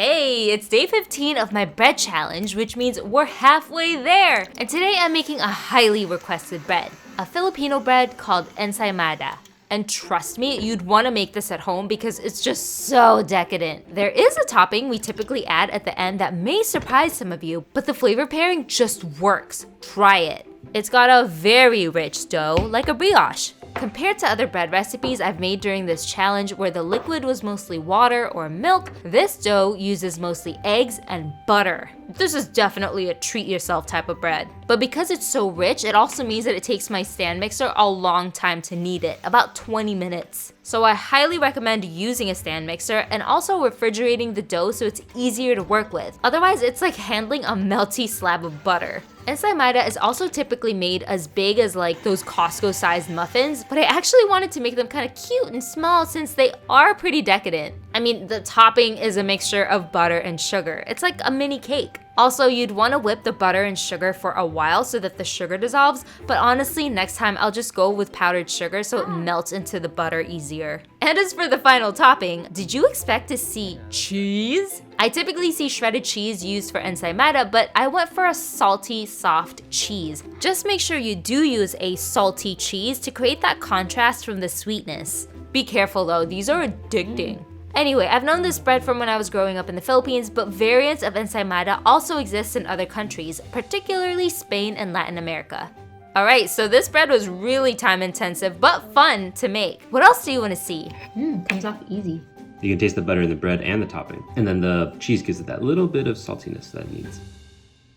Hey, it's day 15 of my bread challenge, which means we're halfway there. And today I'm making a highly requested bread, a Filipino bread called ensaymada. And trust me, you'd want to make this at home because it's just so decadent. There is a topping we typically add at the end that may surprise some of you, but the flavor pairing just works. Try it. It's got a very rich dough, like a brioche. Compared to other bread recipes I've made during this challenge where the liquid was mostly water or milk, this dough uses mostly eggs and butter. This is definitely a treat yourself type of bread. But because it's so rich, it also means that it takes my stand mixer a long time to knead it, about 20 minutes. So I highly recommend using a stand mixer and also refrigerating the dough so it's easier to work with. Otherwise, it's like handling a melty slab of butter. Ensaymada is also typically made as big as like those Costco-sized muffins, but I actually wanted to make them kind of cute and small since they are pretty decadent. I mean, the topping is a mixture of butter and sugar. It's like a mini cake. Also, you'd want to whip the butter and sugar for a while so that the sugar dissolves, but honestly, next time I'll just go with powdered sugar so it melts into the butter easier. And as for the final topping, did you expect to see cheese? I typically see shredded cheese used for ensaymada, but I went for a salty, soft cheese. Just make sure you do use a salty cheese to create that contrast from the sweetness. Be careful though, these are addicting. Anyway, I've known this bread from when I was growing up in the Philippines, but variants of ensaymada also exist in other countries, particularly Spain and Latin America. Alright, so this bread was really time intensive, but fun to make. What else do you want to see? Comes off easy. You can taste the butter in the bread and the topping. And then the cheese gives it that little bit of saltiness that it needs.